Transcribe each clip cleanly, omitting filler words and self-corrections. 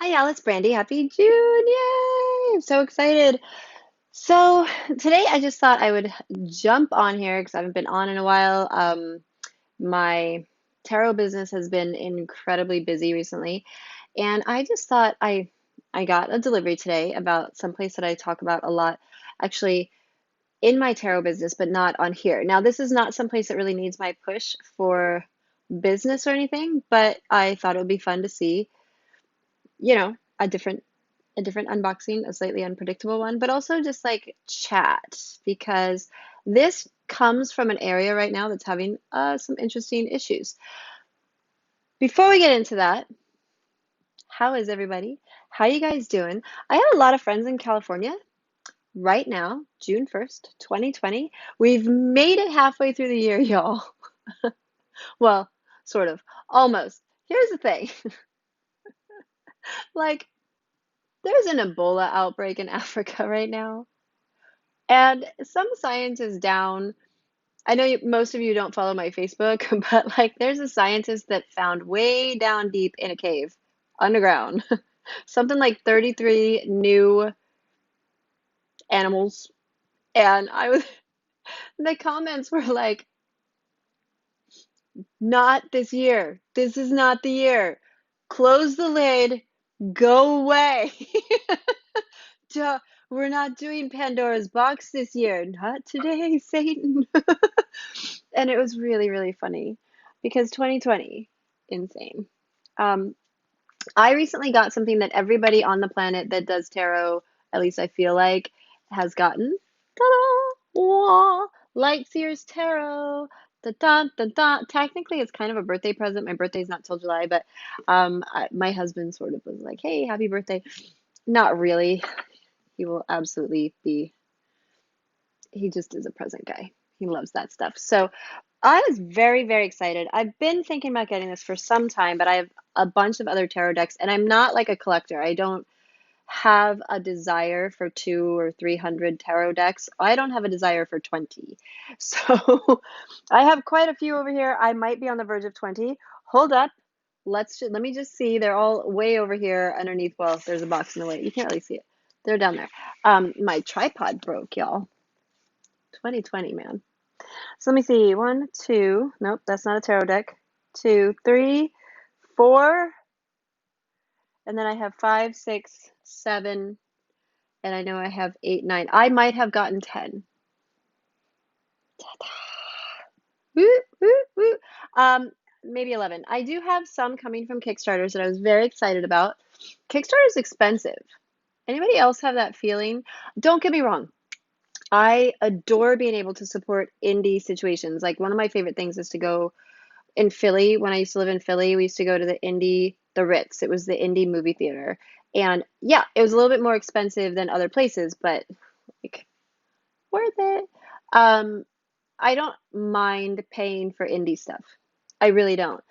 Hi, y'all. It's Brandy. Happy June. Yay! I'm so excited. So, today I just thought I would jump on here because I haven't been on in a while. My tarot business has been incredibly busy recently, and I just thought I got a delivery today about someplace that I talk about a lot, actually in my tarot business, but not on here. Now, this is not someplace that really needs my push for business or anything, but I thought it would be fun to see, a different unboxing, a slightly unpredictable one, but also just like chat because this comes from an area right now that's having some interesting issues. Before we get into that, how is everybody? How you guys doing? I have a lot of friends in California right now, June 1st, 2020. We've made it halfway through the year, y'all. Well, sort of, almost. Here's the thing. Like, there's an Ebola outbreak in Africa right now. And some scientists down, I know most of you don't follow my Facebook, but like there's a scientist that found way down deep in a cave underground something like 33 new animals. And the comments were like, not this year. This is not the year. Close the lid. Go away. Duh, we're not doing Pandora's box this year. Not today, Satan. And it was really, really funny because 2020, insane. Um, I recently got something that everybody on the planet that does tarot, at least I feel like, has gotten. Ta-da! Wah! Lightseer's Tarot. Da, da, da, da. Technically, it's kind of a birthday present. My birthday's not till July, but my husband sort of was like, "Hey, happy birthday." Not really. He will absolutely be. He just is a present guy. He loves that stuff. So I was very, very excited. I've been thinking about getting this for some time, but I have a bunch of other tarot decks, and I'm not like a collector. I don't have a desire for 200 or 300 tarot decks. I don't have a desire for 20. So I have quite a few over here. I might be on the verge of 20. Hold up. Let me just see. They're all way over here underneath. Well, there's a box in the way. You can't really see it. They're down there. My tripod broke, y'all. 2020, man. So let me see. One, two. Nope, that's not a tarot deck. Two, three, four. And then I have five, six, seven. And I know I have eight, nine. I might have gotten 10. Woo, woo, woo. Um, Maybe 11. I do have some coming from Kickstarters that I was very excited about. Kickstarter is expensive. Anybody else have that feeling? Don't get me wrong. I adore being able to support indie situations. Like one of my favorite things is to go in Philly. When I used to live in Philly, we used to go to the Ritz. It was the indie movie theater. And yeah, it was a little bit more expensive than other places, but like worth it. Um, I don't mind paying for indie stuff. I really don't.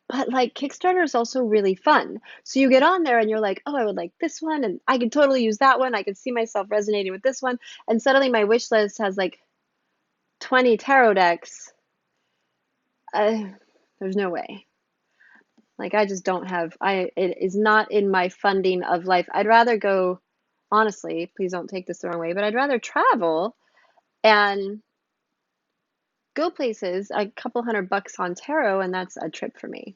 But like Kickstarter is also really fun. So you get on there and you're like, oh, I would like this one, and I could totally use that one. I could see myself resonating with this one. And suddenly my wish list has like 20 tarot decks. Uh, there's no way. Like I just don't have it is not in my funding of life. I'd rather go, honestly, please don't take this the wrong way, but I'd rather travel and go places, a couple $100 on tarot, and that's a trip for me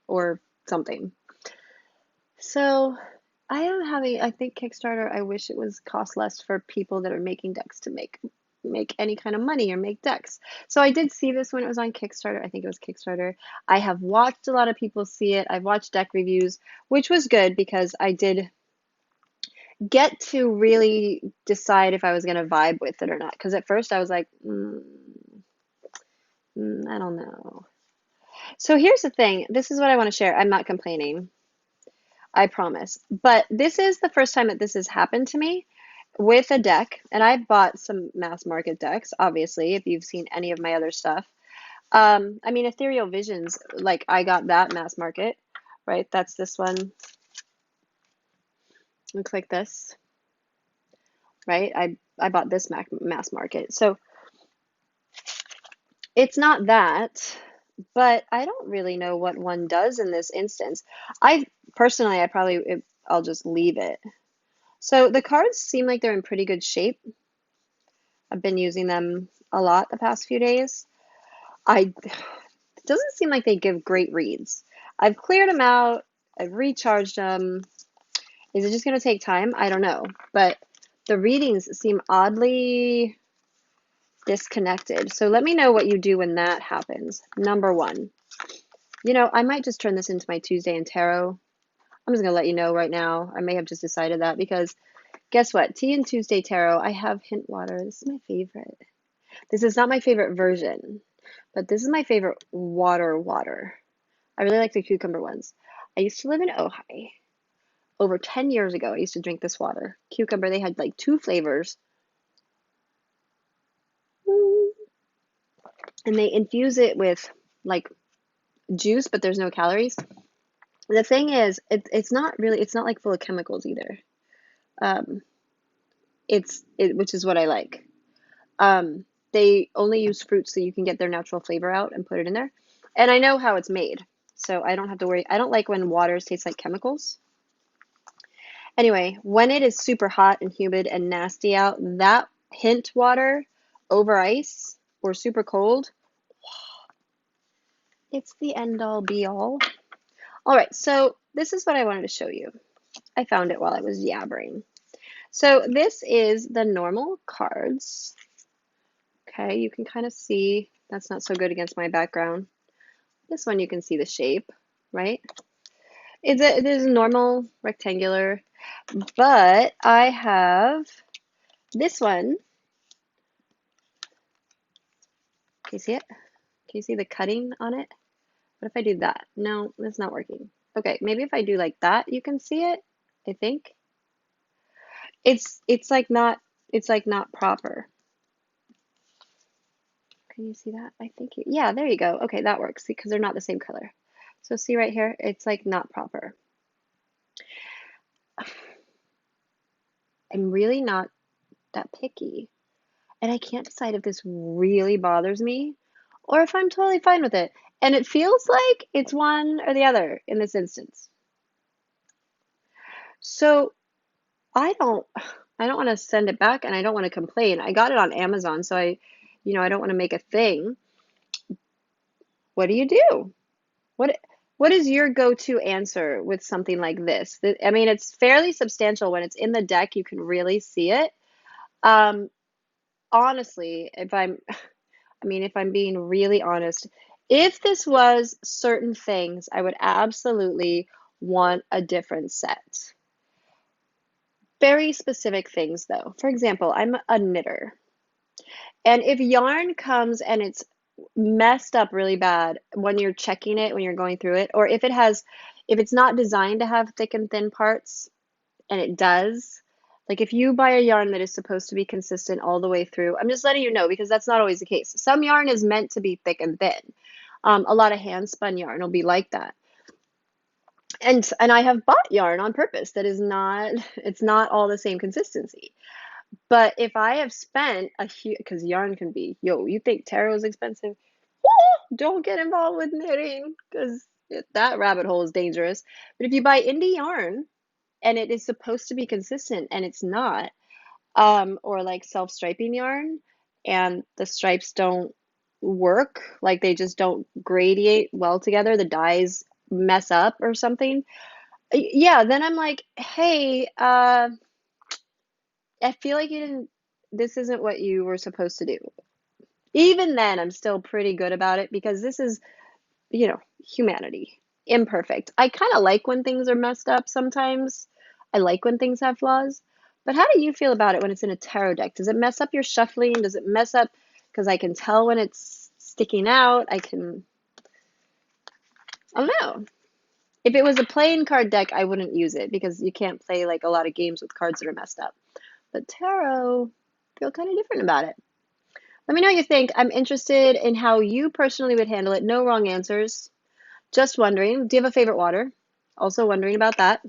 or something. So I think Kickstarter, I wish it was cost less for people that are making decks to make any kind of money or make decks. So I did see this when it was on Kickstarter. I think it was Kickstarter. I have watched a lot of people see it. I've watched deck reviews, which was good because I did get to really decide if I was going to vibe with it or not. Because at first I was like, I don't know. So here's the thing. This is what I want to share. I'm not complaining. I promise. But this is the first time that this has happened to me with a deck. And I've bought some mass market decks, obviously, if you've seen any of my other stuff. I mean, Ethereal Visions, like I got that mass market, right? That's this one. Looks like this, right? I bought this mass market. So it's not that, but I don't really know what one does in this instance. I personally, I probably I'll just leave it. So the cards seem like they're in pretty good shape. I've been using them a lot the past few days. It doesn't seem like they give great reads. I've cleared them out. I've recharged them. Is it just going to take time? I don't know. But the readings seem oddly disconnected. So let me know what you do when that happens. Number one. You know, I might just turn this into my Tuesday in Tarot. I'm just going to let you know right now. I may have just decided that because guess what? Tea and Tuesday Tarot, I have hint water. This is my favorite. This is not my favorite version, but this is my favorite water. I really like the cucumber ones. I used to live in Ojai. Over 10 years ago, I used to drink this water. Cucumber, they had like 2 flavors. And they infuse it with like juice, but there's no calories. The thing is, it's not really, it's not like full of chemicals either. Um, which is what I like. They only use fruits so you can get their natural flavor out and put it in there. And I know how it's made, so I don't have to worry. I don't like when waters taste like chemicals. Anyway, when it is super hot and humid and nasty out, that hint water over ice or super cold, it's the end all be all. All right, so this is what I wanted to show you. I found it while I was yabbering. So this is the normal cards. Okay, you can kind of see, that's not so good against my background. This one you can see the shape, right? It is normal rectangular, but I have this one. Can you see it? Can you see the cutting on it? What if I do that? No, that's not working. Okay, maybe if I do like that, you can see it, I think. It's like not proper. Can you see that? I think yeah, there you go. Okay, that works because they're not the same color. So see right here, it's like not proper. I'm really not that picky. And I can't decide if this really bothers me or if I'm totally fine with it. And it feels like it's one or the other in this instance. So I don't want to send it back and I don't want to complain. I got it on Amazon, so I don't want to make a thing. What do you do? What what is your go-to answer with something like this? I mean, it's fairly substantial when it's in the deck, you can really see it. Um, honestly, if I'm being really honest, if this was certain things, I would absolutely want a different set. Very specific things, though. For example, I'm a knitter. And if yarn comes and it's messed up really bad when you're checking it, when you're going through it, or if it's not designed to have thick and thin parts, and it does, like if you buy a yarn that is supposed to be consistent all the way through, I'm just letting you know because that's not always the case. Some yarn is meant to be thick and thin. A lot of hand spun yarn will be like that. And I have bought yarn on purpose that is not, it's not all the same consistency. But if I have spent a huge, because yarn can be, you think tarot is expensive? Don't get involved with knitting because that rabbit hole is dangerous. But if you buy indie yarn and it is supposed to be consistent and it's not, or like self-striping yarn and the stripes don't work, like they just don't gradiate well together, the dyes mess up or something, yeah, then I'm like, hey, I feel like this isn't what you were supposed to do. Even then, I'm still pretty good about it because this is, humanity, imperfect. I kind of like when things are messed up sometimes. I like when things have flaws. But how do you feel about it when it's in a tarot deck? Does it mess up your shuffling? Does it mess up because I can tell when it's sticking out? I don't know. If it was a playing card deck, I wouldn't use it because you can't play like a lot of games with cards that are messed up. But tarot, I feel kind of different about it. Let me know what you think. I'm interested in how you personally would handle it. No wrong answers. Just wondering, do you have a favorite water? Also wondering about that.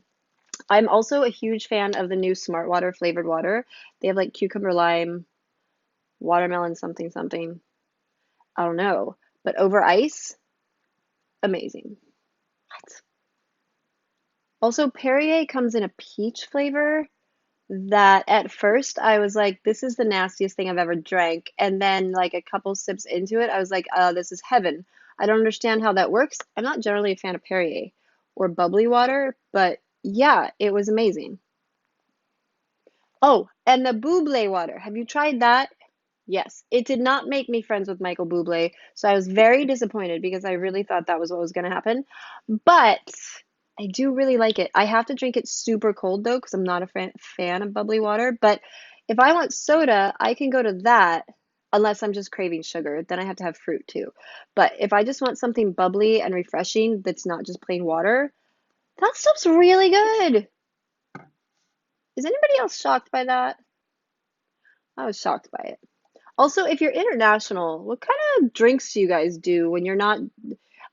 I'm also a huge fan of the new Smart Water flavored water. They have like cucumber lime, watermelon something something. I don't know. But over ice, amazing. What? Also, Perrier comes in a peach flavor that at first I was like, this is the nastiest thing I've ever drank. And then, like, a couple sips into it, I was like, this is heaven. I don't understand how that works. I'm not generally a fan of Perrier or bubbly water, but yeah, it was amazing. Oh, and the Buble water. Have you tried that? Yes, it did not make me friends with Michael Bublé, so I was very disappointed because I really thought that was what was going to happen. But I do really like it. I have to drink it super cold though, because I'm not a fan of bubbly water. But if I want soda, I can go to that, unless I'm just craving sugar. Then I have to have fruit too. But if I just want something bubbly and refreshing that's not just plain water, that stuff's really good. Is anybody else shocked by that? I was shocked by it. Also, if you're international, what kind of drinks do you guys do when you're not?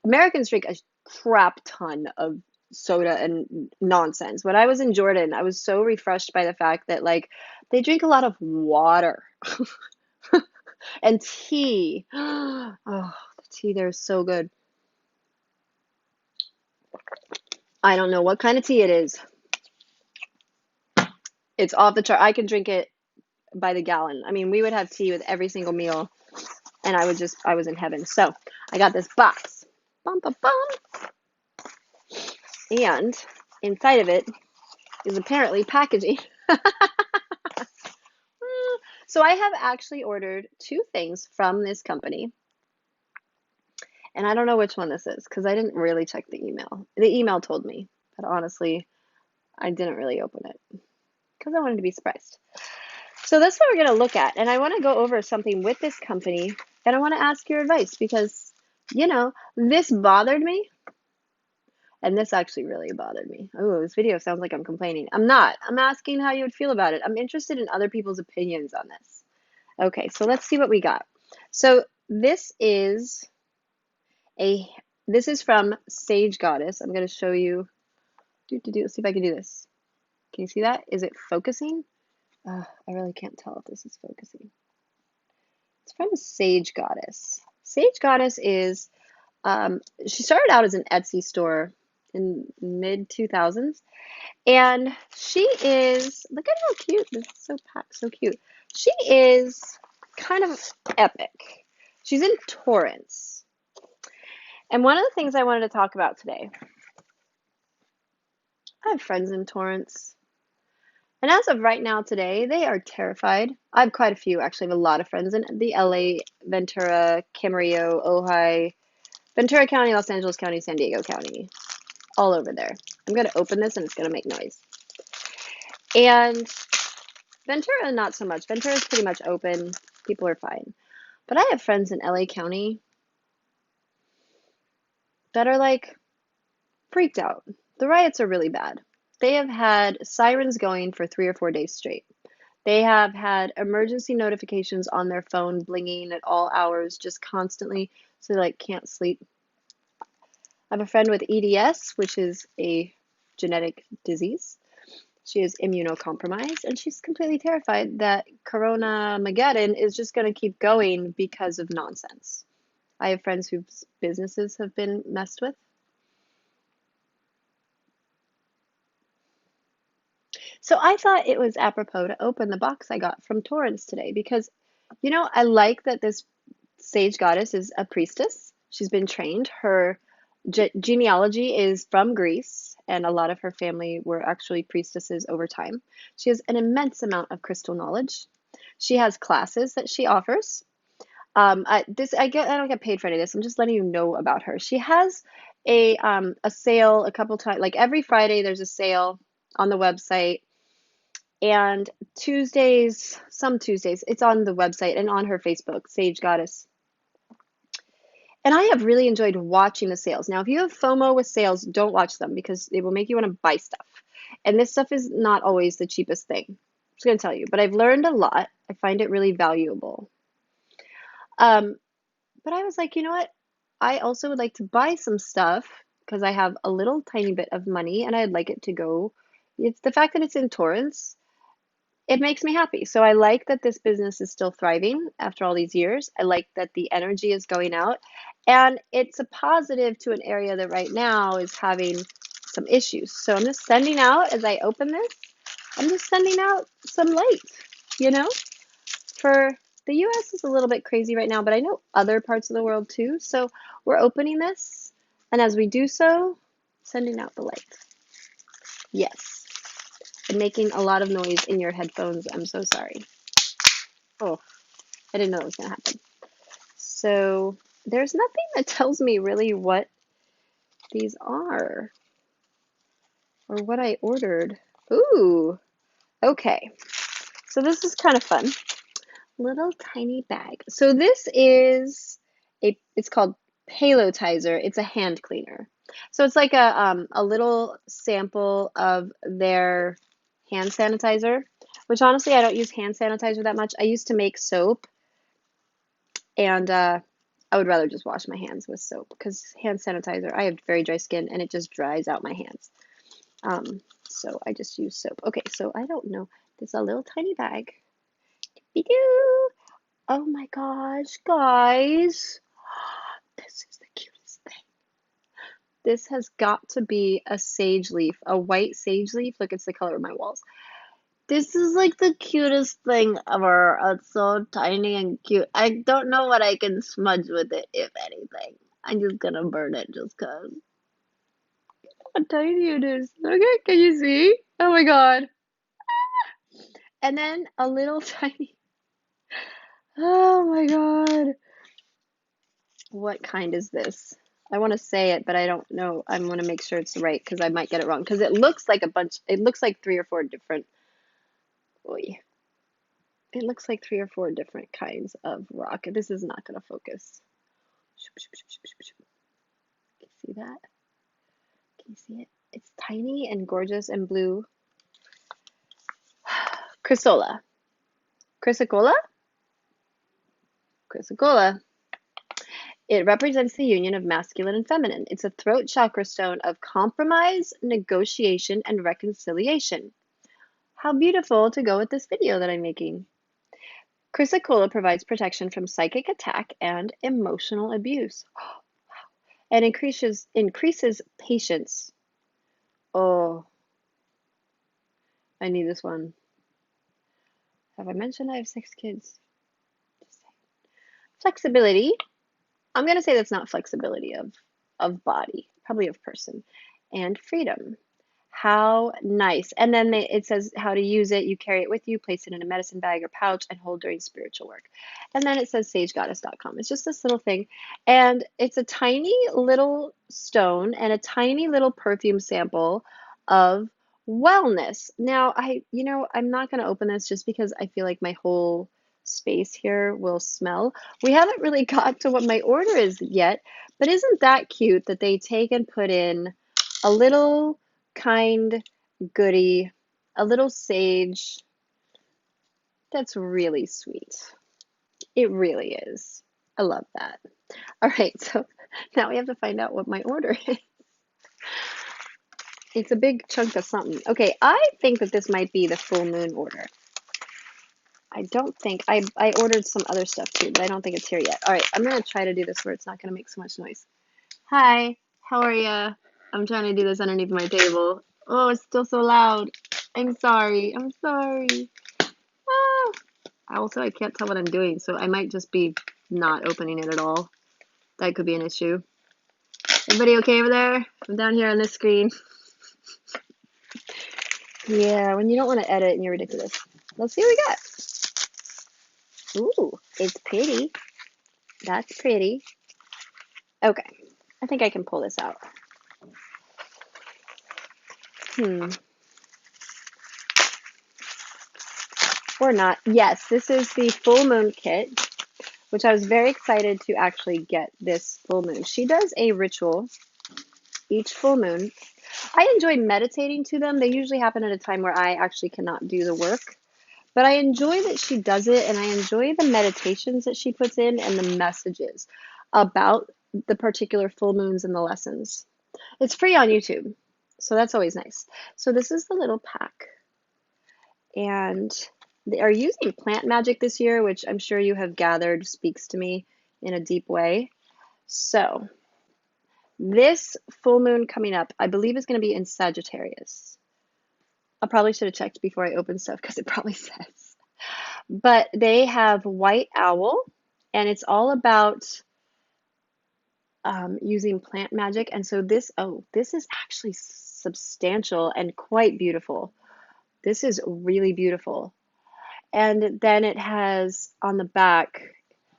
Americans drink a crap ton of soda and nonsense. When I was in Jordan, I was so refreshed by the fact that like they drink a lot of water and tea. Oh, the tea there is so good. I don't know what kind of tea it is. It's off the chart. I can drink it by the gallon. I mean, we would have tea with every single meal, and I was in heaven. So I got this box. Bum, bum, bum. And inside of it is apparently packaging. So I have actually ordered two things from this company. And I don't know which one this is because I didn't really check the email. The email told me, but honestly, I didn't really open it because I wanted to be surprised. So that's what we're going to look at. And I want to go over something with this company and I want to ask your advice because, this bothered me. And this actually really bothered me. Oh, this video sounds like I'm complaining. I'm not. I'm asking how you would feel about it. I'm interested in other people's opinions on this. Okay, so let's see what we got. So a this is from Sage Goddess. I'm going to show you. Let's see if I can do this. Can you see that? Is it focusing? I really can't tell if this is focusing. It's from Sage Goddess. Sage Goddess is she started out as an Etsy store in mid 2000s. And she is, look at how cute, this is so packed, so cute. She is kind of epic. She's in Torrance. And one of the things I wanted to talk about today, I have friends in Torrance. And as of right now today, they are terrified. I have quite a few, actually. I have a lot of friends in the LA, Ventura, Camarillo, Ojai, Ventura County, Los Angeles County, San Diego County, all over there. I'm going to open this and it's going to make noise. And Ventura, not so much. Ventura is pretty much open. People are fine. But I have friends in LA County that are like freaked out. The riots are really bad. They have had sirens going for 3 or 4 days straight. They have had emergency notifications on their phone blinging at all hours, just constantly, so they like can't sleep. I have a friend with EDS, which is a genetic disease. She is immunocompromised, and she's completely terrified that Corona Mageddon is just going to keep going because of nonsense. I have friends whose businesses have been messed with. So I thought it was apropos to open the box I got from Torrance today because, I like that this Sage Goddess is a priestess. She's been trained. Her genealogy is from Greece, and a lot of her family were actually priestesses over time. She has an immense amount of crystal knowledge. She has classes that she offers. I don't get paid for any of this. I'm just letting you know about her. She has a sale a couple times, like every Friday. There's a sale on the website, and some Tuesdays, it's on the website and on her Facebook, Sage Goddess. And I have really enjoyed watching the sales. Now, if you have FOMO with sales, don't watch them because they will make you want to buy stuff. And this stuff is not always the cheapest thing. I'm just going to tell you. But I've learned a lot. I find it really valuable. But I was like, you know what? I also would like to buy some stuff because I have a little tiny bit of money and I'd like it to go. It's the fact that it's in Torrance. It makes me happy. So I like that this business is still thriving after all these years. I like that the energy is going out. And it's a positive to an area that right now is having some issues. So I'm just sending out, as I open this, I'm just sending out some light, you know? For the US is a little bit crazy right now, but I know other parts of the world too. So we're opening this, and as we do so, sending out the light. Yes. And making a lot of noise in your headphones. I'm so sorry. Oh, I didn't know it was going to happen. So there's nothing that tells me really what these are or what I ordered. Ooh, okay. So this is kind of fun. Little tiny bag. So this is it's called Palotizer. It's a hand cleaner. So it's like a little sample of their hand sanitizer, which honestly I don't use hand sanitizer that much. I used to make soap, and I would rather just wash my hands with soap because hand sanitizer, I have very dry skin and it just dries out my hands. So I just use soap. Okay, so I don't know. This is a little tiny bag. Doo-doo. Oh my gosh, guys. This is the cutest thing. This has got to be a sage leaf, a white sage leaf. Look, it's the color of my walls. This is like the cutest thing ever. It's so tiny and cute. I don't know what I can smudge with it, if anything. I'm just gonna burn it just cause. How tiny it is. Okay, can you see? Oh my god. And then a little tiny. Oh my god. What kind is this? I want to say it, but I don't know. I want to make sure it's right because I might get it wrong. Because it looks like a bunch, it looks like 3 or 4 different, oy. It looks like 3 or 4 different kinds of rock. This is not going to focus. Can you see that? Can you see it? It's tiny and gorgeous and blue. Chrysola. Chrysocolla? Chrysocolla. It represents the union of masculine and feminine. It's a throat chakra stone of compromise, negotiation, and reconciliation. How beautiful to go with this video that I'm making. Chrysocolla provides protection from psychic attack and emotional abuse. And increases patience. Oh, I need this one. Have I mentioned I have 6 kids? Flexibility. I'm going to say that's not flexibility of body, probably of person. And freedom. How nice. And then it says how to use it. You carry it with you, place it in a medicine bag or pouch, and hold during spiritual work. And then it says sagegoddess.com. It's just this little thing. And it's a tiny little stone and a tiny little perfume sample of wellness. Now, I'm not going to open this just because I feel like my whole space here will smell. We haven't really got to what my order is yet, but isn't that cute that they take and put in a little kind goody, a little sage. That's really sweet. It really is. I love that. All right, so now we have to find out what my order is. It's a big chunk of something. Okay, I think that this might be the full moon order. I don't think, I ordered some other stuff too, but I don't think it's here yet. All right, I'm going to try to do this where it's not going to make so much noise. Hi, how are ya? I'm trying to do this underneath my table. Oh, it's still so loud. I'm sorry. I'm sorry. Ah. Also, I can't tell what I'm doing, so I might just be not opening it at all. That could be an issue. Everybody okay over there? I'm down here on this screen. Yeah, when you don't want to edit and you're ridiculous. Let's see what we got. Ooh, it's pretty. That's pretty. Okay, I think I can pull this out. Or not. Yes, this is the full moon kit, which I was very excited to actually get this full moon. She does a ritual each full moon. I enjoy meditating to them. They usually happen at a time where I actually cannot do the work. But I enjoy that she does it, and I enjoy the meditations that she puts in and the messages about the particular full moons and the lessons. It's free on YouTube, so that's always nice. So this is the little pack. And they are using plant magic this year, which I'm sure you have gathered speaks to me in a deep way. So This full moon coming up, I believe, is going to be in Sagittarius. I probably should have checked before I opened stuff because it probably says. But they have White Owl, and it's all about using plant magic. And so this, oh, this is actually substantial and quite beautiful. This is really beautiful. And then it has on the back,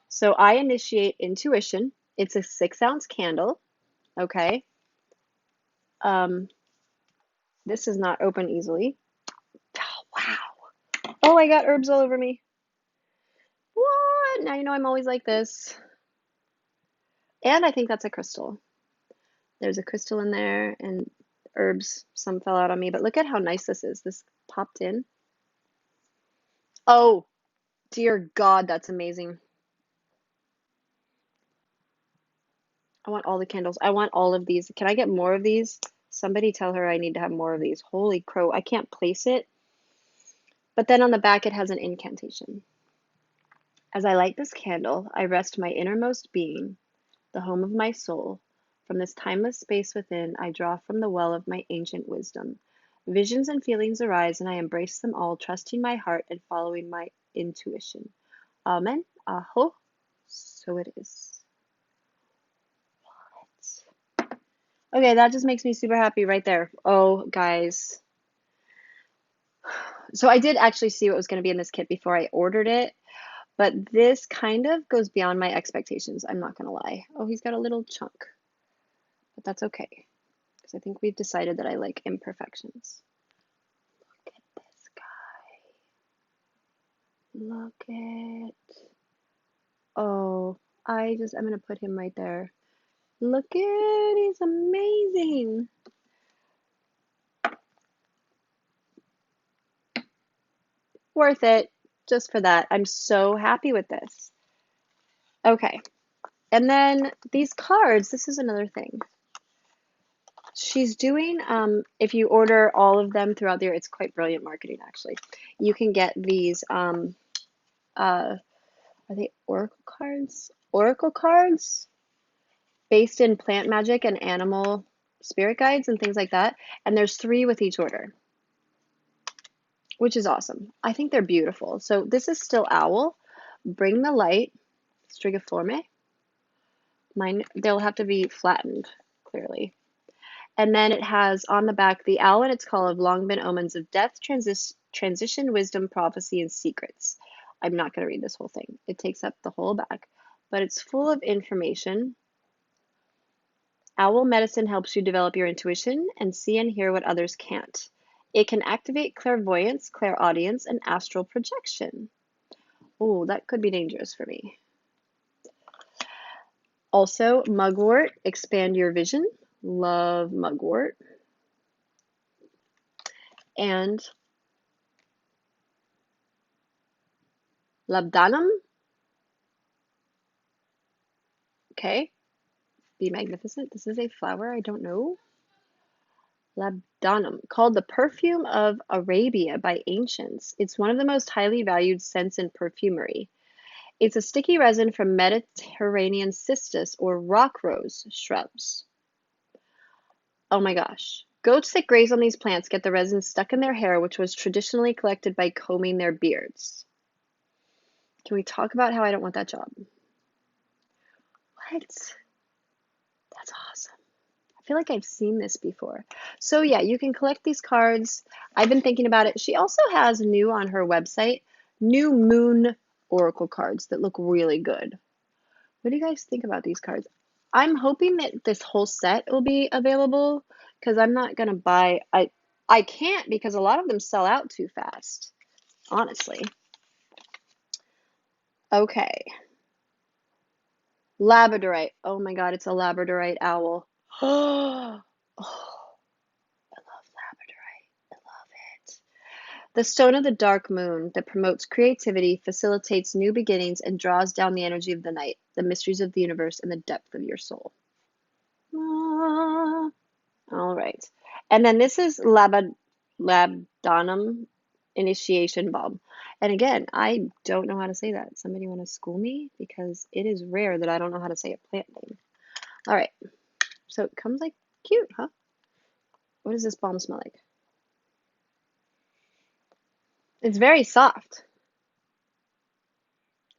so I initiate intuition. It's a 6-ounce candle. Okay. Um, this does not open easily. Oh, wow. Oh, I got herbs all over me. What? Now you know I'm always like this. And I think that's a crystal. There's a crystal in there and herbs. Some fell out on me, but look at how nice this is. This popped in. Oh, dear God, that's amazing. I want all the candles. I want all of these. Can I get more of these? Somebody tell her I need to have more of these. Holy crow, I can't place it. But then on the back, it has an incantation. As I light this candle, I rest my innermost being, the home of my soul. From this timeless space within, I draw from the well of my ancient wisdom. Visions and feelings arise, and I embrace them all, trusting my heart and following my intuition. Amen. Aho. So it is. Okay, that just makes me super happy right there. Oh, guys. So I did actually see what was going to be in this kit before I ordered it, but this kind of goes beyond my expectations. I'm not going to lie. Oh, he's got a little chunk, but that's okay because I think we've decided that I like imperfections. Look at this guy. Look at. Oh, I'm going to put him right there. Look at, he's amazing. Worth it just for that. I'm so happy with this. Okay. And then these cards, this is another thing. She's doing, if you order all of them throughout the year, it's quite brilliant marketing actually. You can get these, are they oracle cards? Oracle cards based in plant magic and animal spirit guides and things like that. And there's 3 with each order, which is awesome. I think they're beautiful. So this is still owl. Bring the light, strigiforme. Mine, they'll have to be flattened, clearly. And then it has on the back, the owl and its call have long been omens of death, transition, wisdom, prophecy, and secrets. I'm not going to read this whole thing. It takes up the whole back, but it's full of information. Owl medicine helps you develop your intuition and see and hear what others can't. It can activate clairvoyance, clairaudience, and astral projection. Oh, that could be dangerous for me. Also, mugwort, expand your vision. Love mugwort. And labdanum. Okay. Be magnificent. This is a flower I don't know. Labdanum, called the perfume of Arabia by ancients. It's one of the most highly valued scents in perfumery. It's a sticky resin from Mediterranean cistus or rock rose shrubs. Oh my gosh. Goats that graze on these plants get the resin stuck in their hair, which was traditionally collected by combing their beards. Can we talk about how I don't want that job? What? That's awesome. I feel like I've seen this before. So yeah, you can collect these cards. I've been thinking about it. She also has new on her website, new moon oracle cards that look really good. What do you guys think about these cards? I'm hoping that this whole set will be available because I'm not gonna buy. I can't because a lot of them sell out too fast, honestly. Okay. Labradorite. Oh my God, it's a Labradorite owl. Oh, I love Labradorite. I love it. The stone of the dark moon that promotes creativity, facilitates new beginnings, and draws down the energy of the night, the mysteries of the universe, and the depth of your soul. Ah, all right. And then this is Labdanum initiation balm. And again, I don't know how to say that. Somebody want to school me? Because it is rare that I don't know how to say a plant name. All right. So it comes like cute, huh? What does this balm smell like? It's very soft.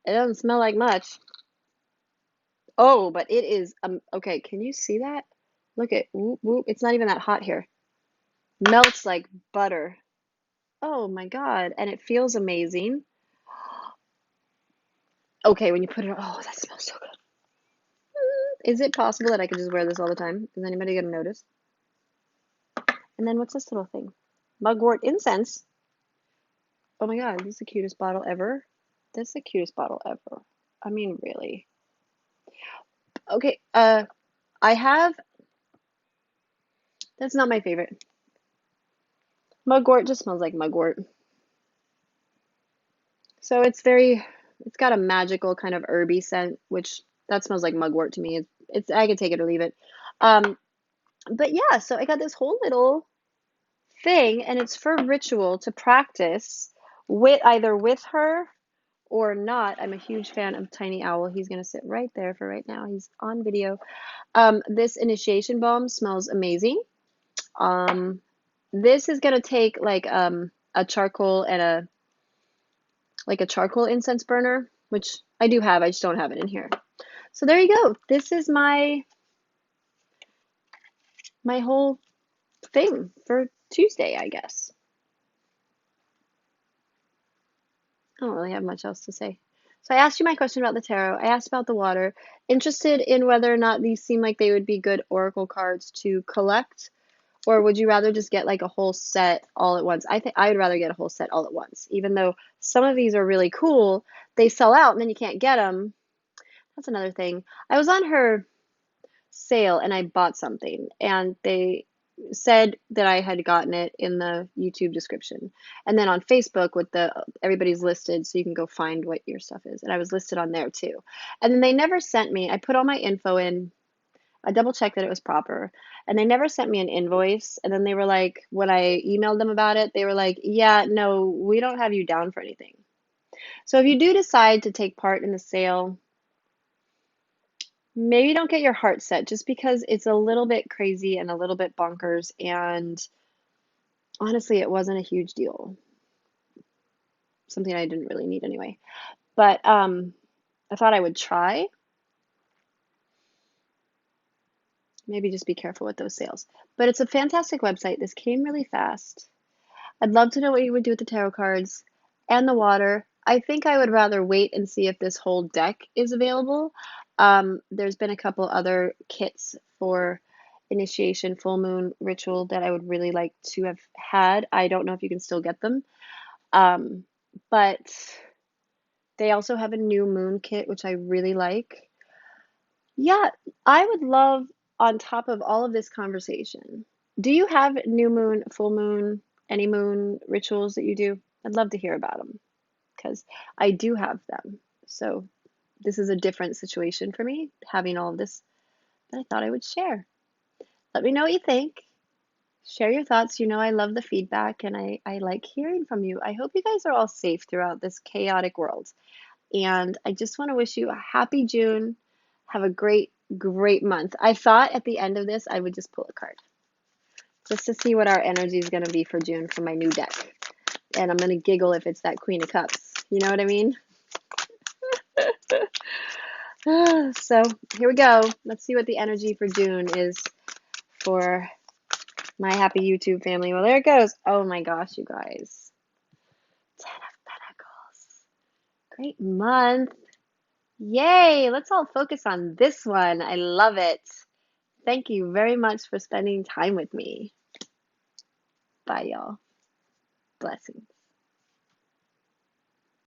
It doesn't smell like much. Oh, but it is, okay, can you see that? Look at, whoop, whoop. It's not even that hot here. Melts like butter. Oh my God. And it feels amazing. Okay, when you put it on, oh, that smells so good. Is it possible that I could just wear this all the time? Is anybody gonna notice? And then what's this little thing? Mugwort Incense. Oh my God, this is the cutest bottle ever. This is the cutest bottle ever. I mean, really. Okay, I have, that's not my favorite. Mugwort just smells like mugwort. So it's got a magical kind of herby scent, which that smells like mugwort to me. I could take it or leave it. Um, but yeah, so I got this whole little thing, and it's for ritual to practice with either with her or not. I'm a huge fan of Tiny Owl. He's gonna sit right there for right now. He's on video. This initiation balm smells amazing. Um, this is gonna take like a charcoal and a charcoal incense burner, which I do have. I just don't have it in here. So there you go. This is my whole thing for Tuesday, I guess. I don't really have much else to say. So I asked you my question about the tarot. I asked about the water. Interested in whether or not these seem like they would be good oracle cards to collect, or would you rather just get like a whole set all at once? I think I would rather get a whole set all at once. Even though some of these are really cool, they sell out and then you can't get them. That's another thing. I was on her sale and I bought something, and they said that I had gotten it in the YouTube description. And then on Facebook with the everybody's listed so you can go find what your stuff is. And I was listed on there too. And then they never sent me, I put all my info in, I double checked that it was proper, and they never sent me an invoice. And then they were like, when I emailed them about it, they were like, yeah, no, we don't have you down for anything. So if you do decide to take part in the sale, maybe don't get your heart set just because it's a little bit crazy and a little bit bonkers. And honestly, it wasn't a huge deal. Something I didn't really need anyway. But I thought I would try. Maybe just be careful with those sales. But it's a fantastic website. This came really fast. I'd love to know what you would do with the tarot cards and the water. I think I would rather wait and see if this whole deck is available. There's been a couple other kits for initiation full moon ritual that I would really like to have had. I don't know if you can still get them. But they also have a new moon kit, which I really like. Yeah, I would love, on top of all of this conversation, do you have new moon, full moon, any moon rituals that you do? I'd love to hear about them because I do have them. So this is a different situation for me, having all of this that I thought I would share. Let me know what you think. Share your thoughts. You know I love the feedback and I like hearing from you. I hope you guys are all safe throughout this chaotic world. And I just want to wish you a happy June. Have a great, great month. I thought at the end of this I would just pull a card just to see what our energy is going to be for June for my new deck. And I'm going to giggle if it's that Queen of Cups. You know what I mean? So here we go. Let's see what the energy for June is for my happy YouTube family. Well, there it goes. Oh my gosh, you guys. 10 of Pentacles. Great month. Yay! Let's all focus on this one. I love it. Thank you very much for spending time with me. Bye, y'all. Blessings.